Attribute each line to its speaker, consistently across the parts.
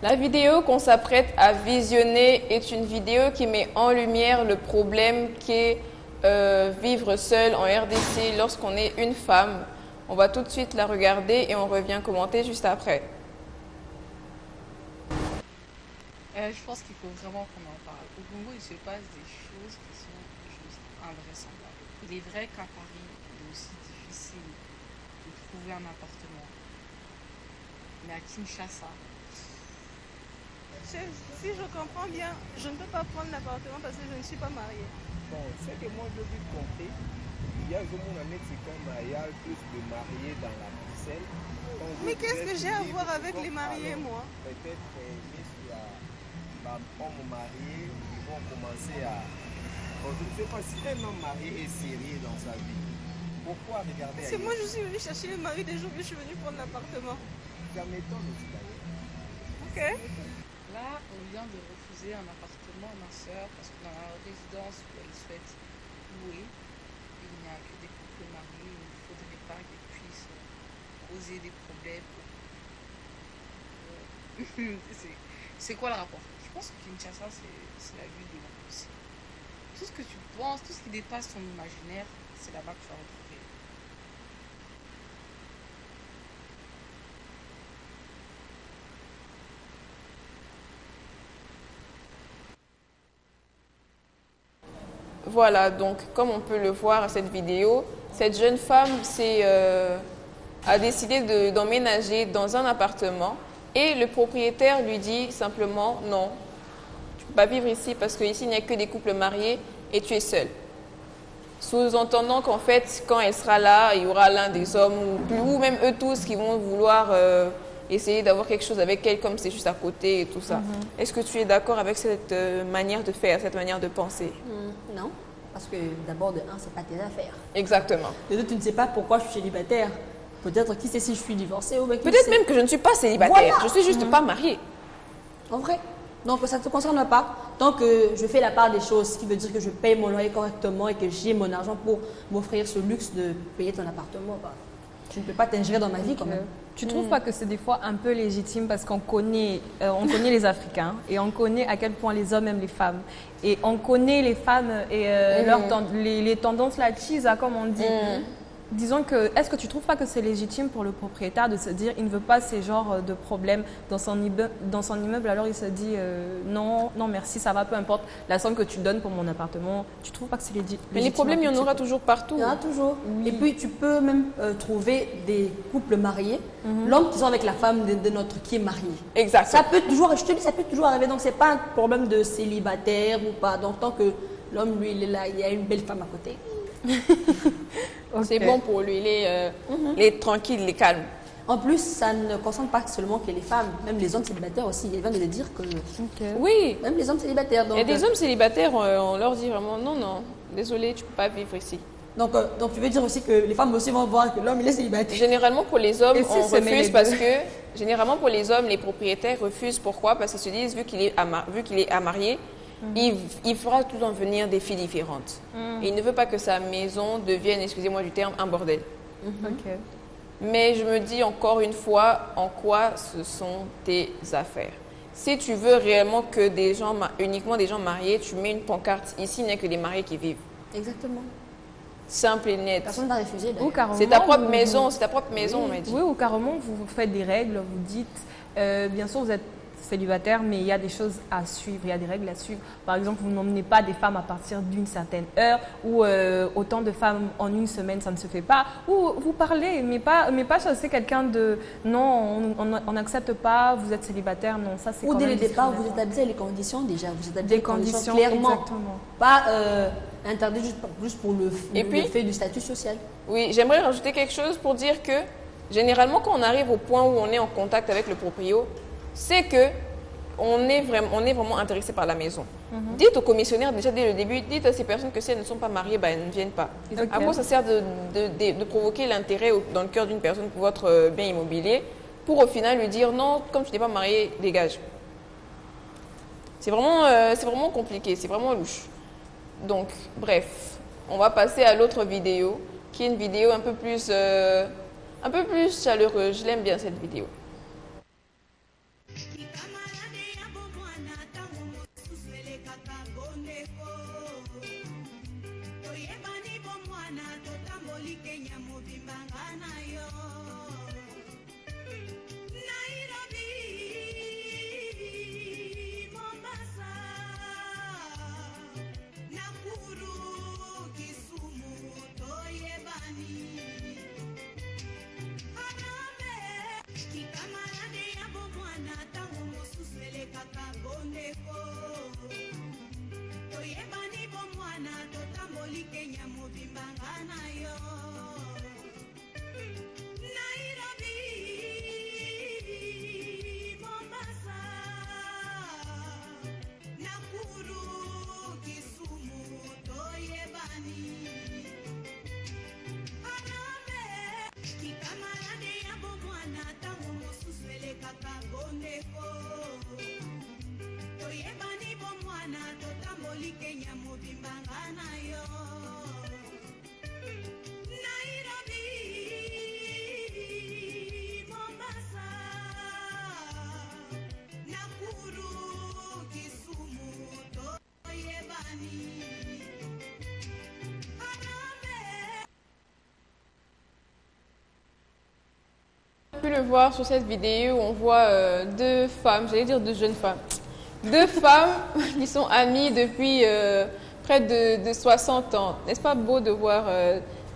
Speaker 1: La vidéo qu'on s'apprête à visionner est une vidéo qui met en lumière le problème qu'est vivre seul en RDC lorsqu'on est une femme. On va tout de suite la regarder et on revient commenter juste après.
Speaker 2: Je pense qu'il faut vraiment qu'on en parle. Au Congo, il se passe des choses qui sont juste invraisemblables. Il est vrai qu'à Paris, il est aussi difficile de trouver un appartement. Mais à Kinshasa,
Speaker 3: Si je comprends bien, je ne peux pas prendre l'appartement parce que je ne suis pas mariée.
Speaker 4: Bon, c'est que moi je vis compter. Il y a une année comme il y a plus de mariés dans la Bruxelles.
Speaker 3: Mais qu'est-ce que j'ai à voir avec les mariés, moi?
Speaker 4: Peut-être il y a hommes mariés qui vont commencer à. Bon, je ne sais pas si un homme marié est sérieux dans sa vie. Pourquoi regarder
Speaker 3: C'est moi, je suis venue chercher le mari des jours que je suis venue prendre l'appartement.
Speaker 4: Ça m'étonne aussi d'ailleurs.
Speaker 3: Ok.
Speaker 2: là, on vient de refuser un appartement à ma soeur parce que dans la résidence où elle souhaite louer, il n'y a que des couples mariés. Il ne faudrait pas qu'ils puissent causer des problèmes. C'est quoi le rapport? Je pense que Kinshasa, c'est la ville de l'impossible. Tout ce que tu penses, tout ce qui dépasse ton imaginaire, c'est là-bas que tu vas retrouver.
Speaker 1: Voilà, donc comme on peut le voir à cette vidéo, cette jeune femme a décidé d'emménager dans un appartement et le propriétaire lui dit simplement non, tu ne peux pas vivre ici parce qu'ici il n'y a que des couples mariés et tu es seule. Sous-entendant qu'en fait, quand elle sera là, il y aura l'un des hommes ou même eux tous qui vont vouloir essayer d'avoir quelque chose avec elle comme c'est juste à côté et tout ça. Est-ce que tu es d'accord avec cette manière de faire, cette manière de penser?
Speaker 5: Non, parce que d'abord, de un, c'est pas tes affaires.
Speaker 1: Exactement.
Speaker 5: De deux, tu ne sais pas pourquoi je suis célibataire. Peut-être qui sait si je suis divorcée ou bien qui
Speaker 1: Peut-être
Speaker 5: sait.
Speaker 1: même que je ne suis pas célibataire,
Speaker 5: Voilà.
Speaker 1: je suis juste pas mariée.
Speaker 5: En vrai. Donc ça ne te concerne pas. Tant que je fais la part des choses, ce qui veut dire que je paye mon loyer correctement et que j'ai mon argent pour m'offrir ce luxe de payer ton appartement, bah, tu ne peux pas t'ingérer dans ma vie quand même.
Speaker 6: Tu trouves pas que c'est des fois un peu légitime parce qu'on connaît les Africains et on connaît à quel point les hommes aiment les femmes et on connaît les femmes et les tendances latisses, comme on dit. Disons que, est-ce que tu trouves pas que c'est légitime pour le propriétaire de se dire il ne veut pas ces genres de problèmes dans son immeuble, alors il se dit non, non merci, ça va, peu importe la somme que tu donnes pour mon appartement. Tu trouves pas que c'est légitime?
Speaker 1: Mais les problèmes, il y en aura toujours partout.
Speaker 5: Il y en a toujours. Et puis tu peux même trouver des couples mariés, l'homme qui sont avec la femme de notre qui est mariée.
Speaker 1: Exact.
Speaker 5: Ça peut toujours, je te dis, ça peut toujours arriver. Donc c'est pas un problème de célibataire ou pas. Donc tant que l'homme, lui, il est là, il y a une belle femme à côté.
Speaker 1: C'est bon pour lui, il est tranquille, il est calme.
Speaker 5: En plus, ça ne concerne pas seulement que les femmes, même les hommes célibataires aussi. Il vient de le dire que
Speaker 1: Oui,
Speaker 5: même les hommes célibataires. Donc,
Speaker 1: il y a des hommes célibataires, on leur dit vraiment non, non, désolé, tu ne peux pas vivre ici.
Speaker 5: donc tu veux dire aussi que les femmes aussi vont voir que l'homme il est célibataire.
Speaker 1: Généralement pour les hommes,
Speaker 6: Et si
Speaker 1: on
Speaker 6: se mêle
Speaker 1: refuse
Speaker 6: les
Speaker 1: parce
Speaker 6: deux?
Speaker 1: que, généralement pour les hommes, les propriétaires refusent. Pourquoi? Parce qu'ils se disent, vu qu'il est amarié, il fera tout le temps venir des filles différentes. Et il ne veut pas que sa maison devienne, excusez-moi du terme, un bordel.
Speaker 6: Ok.
Speaker 1: Mais je me dis encore une fois, en quoi ce sont tes affaires? Si tu veux réellement que uniquement des gens mariés, tu mets une pancarte. Ici, il n'y a que des mariés qui vivent.
Speaker 5: Exactement.
Speaker 1: Simple et net.
Speaker 5: Personne ne va refuser.
Speaker 6: Ou carrément,
Speaker 1: C'est ta propre
Speaker 6: vous-
Speaker 1: maison, c'est ta propre maison, on m'a dit.
Speaker 6: Oui, ou carrément, vous faites des règles, vous dites, bien sûr, vous êtes célibataire, mais il y a des choses à suivre, il y a des règles à suivre. Par exemple, vous n'emmenez pas des femmes à partir d'une certaine heure, ou autant de femmes en une semaine, ça ne se fait pas. Ou vous parlez, mais pas chasser quelqu'un de non, on n'accepte pas, vous êtes célibataire, non, ça c'est
Speaker 5: Ou
Speaker 6: quand
Speaker 5: dès
Speaker 6: même
Speaker 5: le départ, vous
Speaker 6: discriminatoire.
Speaker 5: établissez les conditions déjà. Vous établissez
Speaker 6: Des
Speaker 5: les conditions
Speaker 6: conditions,
Speaker 5: clairement.
Speaker 6: exactement.
Speaker 5: Pas interdit juste pour
Speaker 1: Et
Speaker 5: le
Speaker 1: puis
Speaker 5: fait du statut social.
Speaker 1: Oui, j'aimerais rajouter quelque chose pour dire que généralement quand on arrive au point où on est en contact avec le proprio, c'est que on est vraiment intéressé par la maison. Dites au commissionnaire déjà dès le début, dites à ces personnes que si elles ne sont pas mariées, elles ne viennent pas.
Speaker 6: Ok.
Speaker 1: À quoi ça sert de provoquer l'intérêt dans le cœur d'une personne pour votre bien immobilier pour au final lui dire non, comme tu n'es pas marié, dégage. C'est vraiment compliqué, c'est vraiment louche. Donc, bref, on va passer à l'autre vidéo, qui est une vidéo un peu plus chaleureuse. Je l'aime bien cette vidéo. On a pu le voir sur cette vidéo où on voit deux femmes, j'allais dire deux jeunes femmes, deux femmes qui sont amies depuis près de 60 ans. N'est-ce pas beau de voir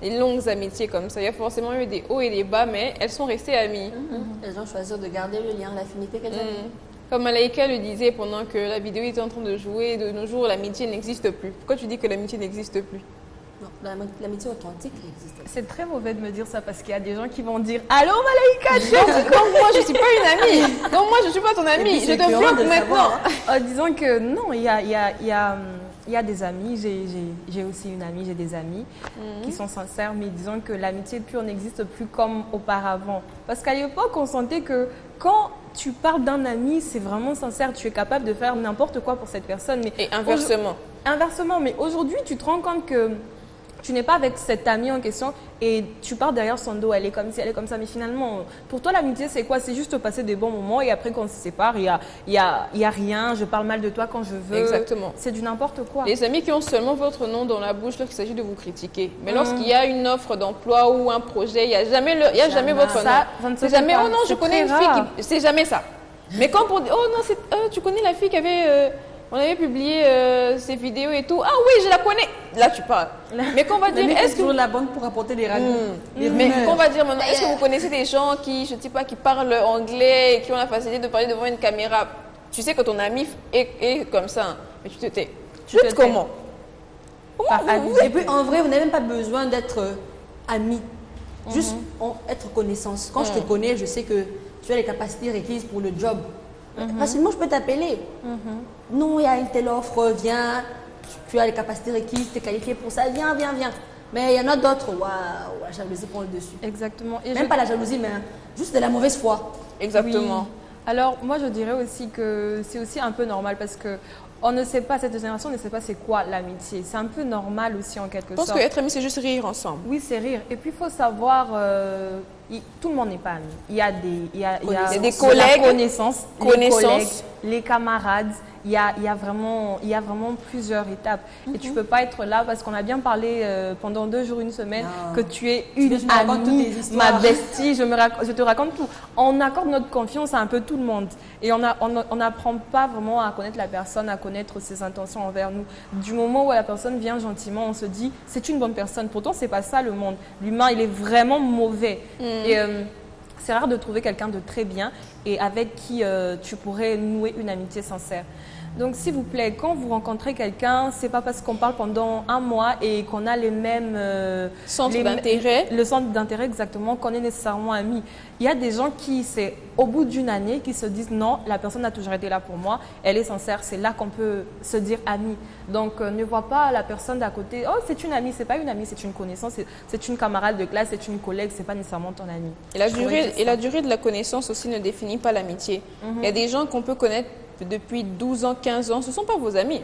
Speaker 1: des longues amitiés comme ça? Il y a forcément eu des hauts et des bas, mais elles sont restées amies.
Speaker 5: Elles ont choisi de garder le lien, l'affinité qu'elles avaient.
Speaker 1: Comme Malaika le disait pendant que la vidéo était en train de jouer, de nos jours, l'amitié n'existe plus. Pourquoi tu dis que l'amitié n'existe plus?
Speaker 5: Non, l'amitié authentique existe.
Speaker 6: C'est très mauvais de me dire ça parce qu'il y a des gens qui vont dire Allô Malaika,
Speaker 1: Donc moi je suis pas une amie. Donc moi je suis pas ton amie. Je te bloque maintenant.
Speaker 6: Disons que non, il y a des amis. J'ai aussi une amie, j'ai des amis qui sont sincères, mais disons que l'amitié pure n'existe plus comme auparavant. Parce qu'à l'époque, on sentait que quand tu parles d'un ami, c'est vraiment sincère, tu es capable de faire n'importe quoi pour cette personne. Mais
Speaker 1: et inversement.
Speaker 6: Inversement, mais aujourd'hui, tu te rends compte que tu n'es pas avec cette amie en question et tu pars derrière son dos, elle est comme ci, elle est comme ça. Mais finalement, pour toi, l'amitié, c'est quoi? C'est juste passer des bons moments et après, quand on se sépare, il y a rien, je parle mal de toi quand je veux.
Speaker 1: Exactement.
Speaker 6: C'est du n'importe quoi.
Speaker 1: Les amis qui ont seulement votre nom dans la bouche lorsqu'il s'agit de vous critiquer. Mais lorsqu'il y a une offre d'emploi ou un projet, il n'y a jamais votre nom. C'est jamais, oh non, je connais une fille qui... C'est jamais ça. Mais quand pour dire, oh non, tu connais la fille qui avait... on avait publié ces vidéos et tout. Ah oui, je la connais. Là, tu parles. Mais qu'on va dire, est-ce que
Speaker 5: la bonne pour apporter les ragots.
Speaker 1: Mais qu'on va dire maintenant, est-ce que vous connaissez des gens qui, je ne sais pas, qui parlent anglais et qui ont la facilité de parler devant une caméra? Tu sais que ton ami est comme ça, hein, mais tu te tais. Tu te tais comment?
Speaker 5: Et puis en vrai, vous n'avez même pas besoin d'être amis. Juste être connaissance. Quand je te connais, je sais que tu as les capacités requises pour le job. Facilement, je peux t'appeler. Non, il y a une telle offre, viens. Tu as les capacités requises, tu es qualifié pour ça, viens. Mais il y en a d'autres, waouh, la jalousie prend le dessus.
Speaker 6: Exactement. Et
Speaker 5: même pas la jalousie, mais juste de la mauvaise foi.
Speaker 1: Exactement.
Speaker 6: Oui. Alors, moi, je dirais aussi que c'est aussi un peu normal parce que on ne sait pas, cette génération ne sait pas c'est quoi l'amitié. C'est un peu normal aussi en quelque sorte.
Speaker 1: Je pense qu'être ami, c'est juste rire ensemble.
Speaker 6: Oui, c'est rire. Et puis, il faut savoir, tout le monde n'est pas ami. Il y a des
Speaker 1: collègues,
Speaker 6: connaissances, les camarades. Il y a vraiment plusieurs étapes. Et tu ne peux pas être là parce qu'on a bien parlé pendant 2 jours, 1 semaine, que tu es une amie, ma bestie, je te raconte tout. On accorde notre confiance à un peu tout le monde. Et on n'apprend pas vraiment à connaître la personne, à connaître ses intentions envers nous. Du moment où la personne vient gentiment, on se dit, c'est une bonne personne. Pourtant, ce n'est pas ça le monde. L'humain, il est vraiment mauvais. Et c'est rare de trouver quelqu'un de très bien et avec qui tu pourrais nouer une amitié sincère. Donc, s'il vous plaît, quand vous rencontrez quelqu'un, c'est pas parce qu'on parle pendant 1 mois et qu'on a les mêmes
Speaker 1: centres d'intérêt.
Speaker 6: Le centre d'intérêt, exactement, qu'on est nécessairement amis. Il y a des gens qui, c'est au bout d'1 année, qui se disent non, la personne a toujours été là pour moi, elle est sincère, c'est là qu'on peut se dire ami. Donc, ne vois pas la personne d'à côté, oh, c'est une amie, c'est pas une amie, c'est une connaissance, c'est une camarade de classe, c'est une collègue, c'est pas nécessairement ton ami.
Speaker 1: Et la durée de la connaissance aussi ne définit pas l'amitié. Il y a des gens qu'on peut connaître depuis 12 ans, 15 ans, ce ne sont pas vos amis.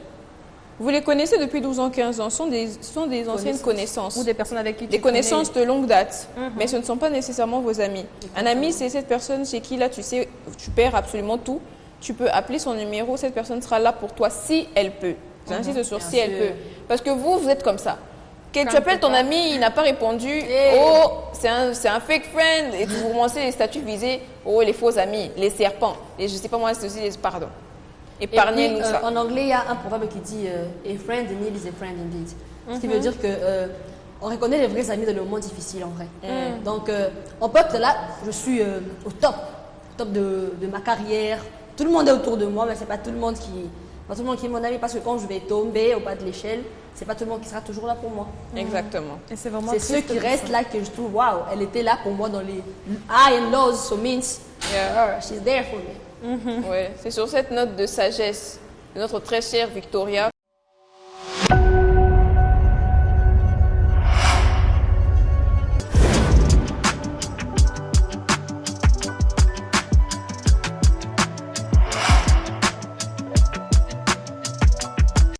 Speaker 1: Vous les connaissez depuis 12 ans, 15 ans, ce sont des anciennes connaissances.
Speaker 6: Ou des personnes avec qui tu
Speaker 1: des connaissances de longue date, mais ce ne sont pas nécessairement vos amis. Un ami, c'est cette personne chez qui, là, tu sais, tu perds absolument tout. Tu peux appeler son numéro, cette personne sera là pour toi si elle peut. J'insiste sur si elle peut. Parce que vous êtes comme ça. Que
Speaker 6: Quand
Speaker 1: tu appelles ton
Speaker 6: pas.
Speaker 1: ami, il n'a pas répondu.
Speaker 5: Eh.
Speaker 1: Oh, c'est un fake friend. Et vous commencez les statuts visés. Oh, les faux amis, les serpents. Et je sais pas moi, c'est aussi les pardon. Épargnez-nous ça.
Speaker 5: En anglais, il y a un proverbe qui dit A friend in need is a friend indeed. Ce qui veut dire que on reconnaît les vrais amis dans le moment difficile en vrai. Donc, en pote, là, je suis au top de ma carrière. Tout le monde est autour de moi, mais c'est pas tout le monde qui est mon ami parce que quand je vais tomber au bas de l'échelle, c'est pas tout le monde qui sera toujours là pour moi.
Speaker 1: Exactement.
Speaker 6: Et c'est vraiment
Speaker 5: C'est ceux
Speaker 6: triste
Speaker 5: qui
Speaker 6: de
Speaker 5: restent
Speaker 6: ça.
Speaker 5: là que je trouve, waouh, elle était là pour moi dans les high and lows, so means
Speaker 1: Yeah.
Speaker 5: she's there for me.
Speaker 1: Ouais, c'est sur cette note de sagesse de notre très chère Victoria